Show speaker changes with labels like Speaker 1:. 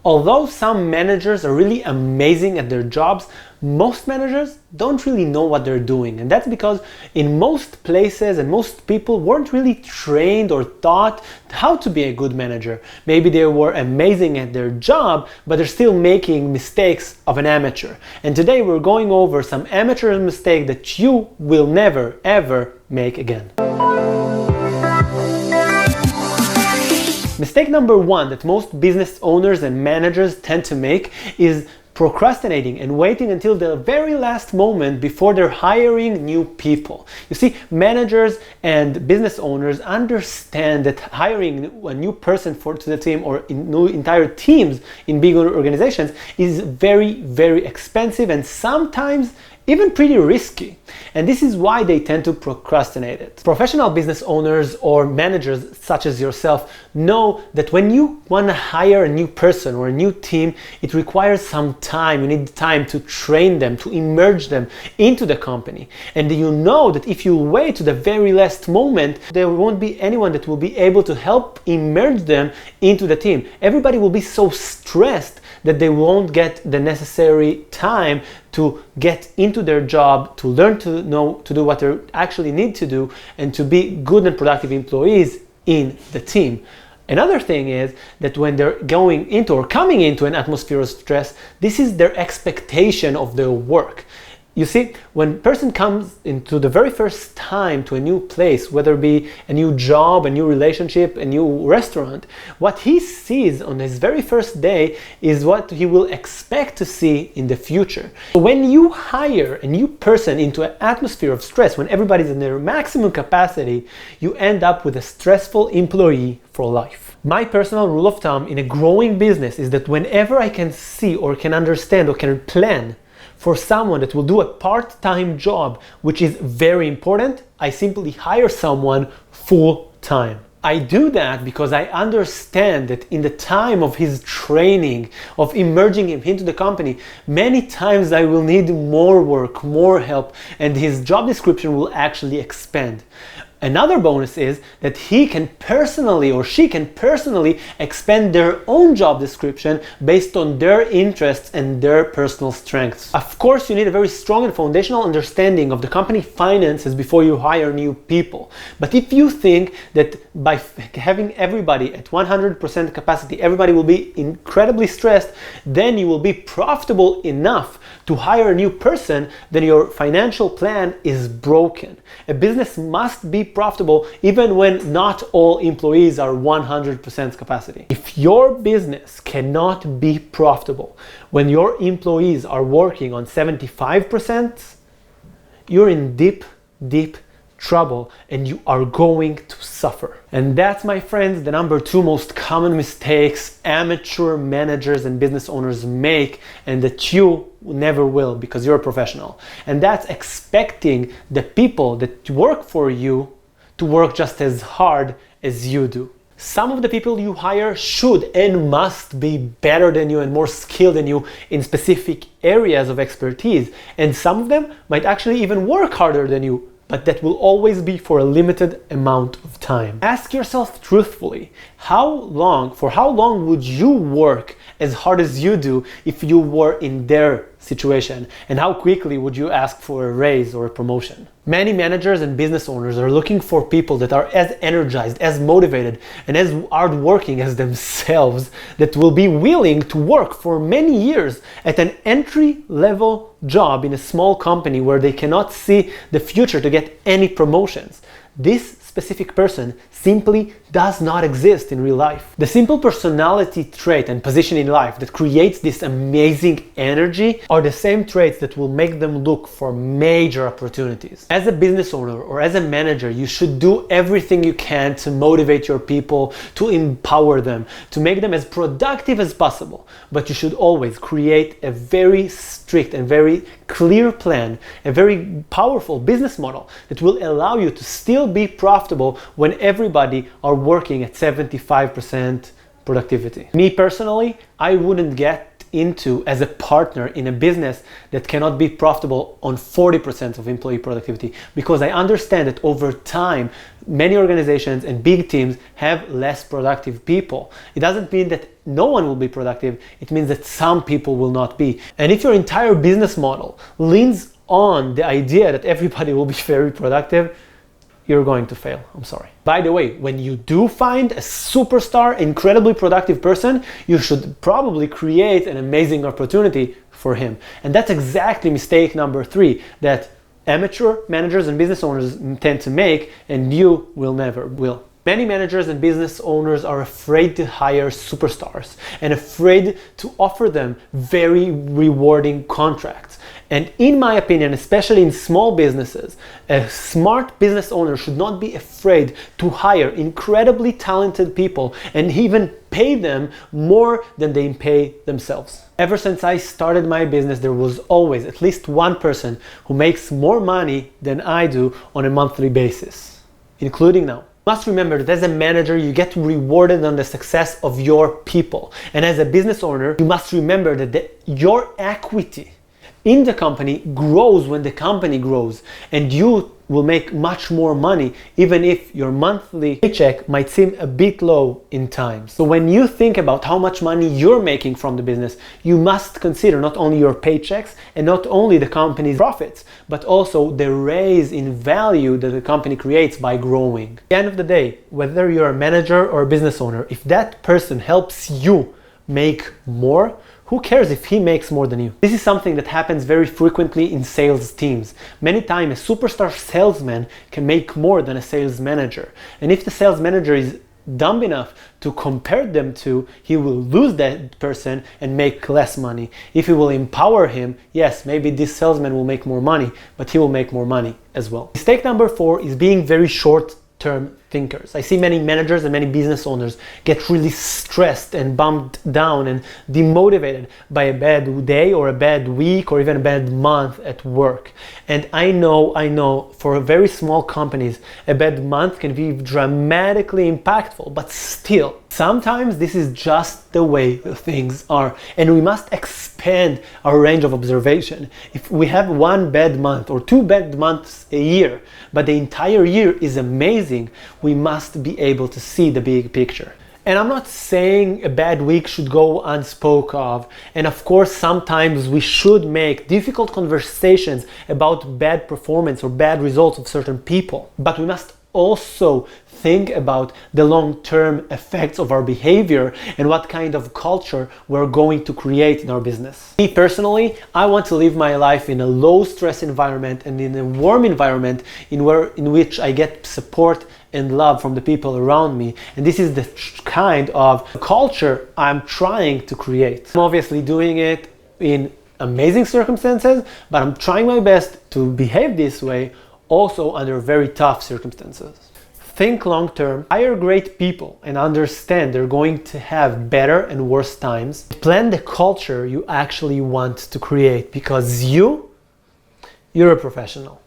Speaker 1: Although some managers are really amazing at their jobs, most managers don't really know what they're doing. And that's because in most places and most people weren't really trained or taught how to be a good manager. Maybe they were amazing at their job, but they're still making mistakes of an amateur. And today we're going over some amateur mistakes that you will never ever make again. Mistake number one that most business owners and managers tend to make is procrastinating and waiting until the very last moment before they're hiring new people. You see, managers and business owners understand that hiring a new person to the team or new entire teams in big organizations is very, very expensive and sometimes even pretty risky. And this is why they tend to procrastinate it. Professional business owners or managers such as yourself know that when you want to hire a new person or a new team, it requires some time. You need time to train them, to immerse them into the company. And you know that if you wait to the very last moment, there won't be anyone that will be able to help immerse them into the team. Everybody will be so stressed that they won't get the necessary time to get into their job, to learn to know to do what they actually need to do, and to be good and productive employees in the team. Another thing is that when they're going into or coming into an atmosphere of stress, this is their expectation of their work. You see, when a person comes into the very first time to a new place, whether it be a new job, a new relationship, a new restaurant, what he sees on his very first day is what he will expect to see in the future. When you hire a new person into an atmosphere of stress, when everybody's in their maximum capacity, you end up with a stressful employee for life. My personal rule of thumb in a growing business is that whenever I can see or can understand or can plan for someone that will do a part-time job, which is very important, I simply hire someone full-time. I do that because I understand that in the time of his training, of immersing him into the company, many times I will need more work, more help, and his job description will actually expand. Another bonus is that he can personally or she can personally expand their own job description based on their interests and their personal strengths. Of course, you need a very strong and foundational understanding of the company finances before you hire new people. But if you think that by having everybody at 100% capacity, everybody will be incredibly stressed, then you will be profitable enough to hire a new person, then your financial plan is broken. A business must be profitable even when not all employees are 100% capacity. If your business cannot be profitable when your employees are working on 75%, you're in deep, deep trouble and you are going to suffer. And that's, my friends, the number two most common mistakes amateur managers and business owners make, and that you never will because you're a professional. And that's expecting the people that work for you to work just as hard as you do. Some of the people you hire should and must be better than you and more skilled than you in specific areas of expertise. And some of them might actually even work harder than you, but that will always be for a limited amount of time. Ask yourself truthfully, for how long would you work as hard as you do if you were in their situation? And how quickly would you ask for a raise or a promotion? Many managers and business owners are looking for people that are as energized, as motivated, and as hardworking as themselves, that will be willing to work for many years at an entry-level job in a small company where they cannot see the future to get any promotions. This specific person simply does not exist in real life. The simple personality trait and position in life that creates this amazing energy are the same traits that will make them look for major opportunities. As a business owner or as a manager, you should do everything you can to motivate your people, to empower them, to make them as productive as possible. But you should always create a very strict and very clear plan, a very powerful business model that will allow you to still be profitable when everybody are working at 75% productivity. Me personally, I wouldn't get into as a partner in a business that cannot be profitable on 40% of employee productivity, because I understand that over time, many organizations and big teams have less productive people. It doesn't mean that no one will be productive. It means that some people will not be. And if your entire business model leans on the idea that everybody will be very productive, you're going to fail. I'm sorry. By the way, when you do find a superstar, incredibly productive person, you should probably create an amazing opportunity for him. And that's exactly mistake number 3 that amateur managers and business owners tend to make, and you will never will. Many managers and business owners are afraid to hire superstars and afraid to offer them very rewarding contracts. And in my opinion, especially in small businesses, a smart business owner should not be afraid to hire incredibly talented people and even pay them more than they pay themselves. Ever since I started my business, there was always at least one person who makes more money than I do on a monthly basis, including now. You must remember that as a manager, you get rewarded on the success of your people. And as a business owner, you must remember that your equity in the company grows when the company grows, and you will make much more money even if your monthly paycheck might seem a bit low in times. So when you think about how much money you're making from the business, you must consider not only your paychecks and not only the company's profits, but also the raise in value that the company creates by growing. At the end of the day, whether you're a manager or a business owner, if that person helps you make more, who cares if he makes more than you? This is something that happens very frequently in sales teams. Many times a superstar salesman can make more than a sales manager. And if the sales manager is dumb enough to compare them to, he will lose that person and make less money. If he will empower him, yes, maybe this salesman will make more money, but he will make more money as well. Mistake number 4 is being very short-term thinkers. I see many managers and many business owners get really stressed and bummed down and demotivated by a bad day or a bad week or even a bad month at work. And I know for very small companies, a bad month can be dramatically impactful, but still, sometimes this is just the way things are, and we must expand our range of observation. If we have one bad month or 2 bad months a year, but the entire year is amazing, we must be able to see the big picture. And I'm not saying a bad week should go unspoken of, and of course sometimes we should make difficult conversations about bad performance or bad results of certain people, but we must also think about the long-term effects of our behavior and what kind of culture we're going to create in our business. Me personally, I want to live my life in a low-stress environment and in a warm environment in which I get support and love from the people around me. And this is the kind of culture I'm trying to create. I'm obviously doing it in amazing circumstances, but I'm trying my best to behave this way also under very tough circumstances. Think long term, hire great people and understand they're going to have better and worse times. Plan the culture you actually want to create, because you're a professional.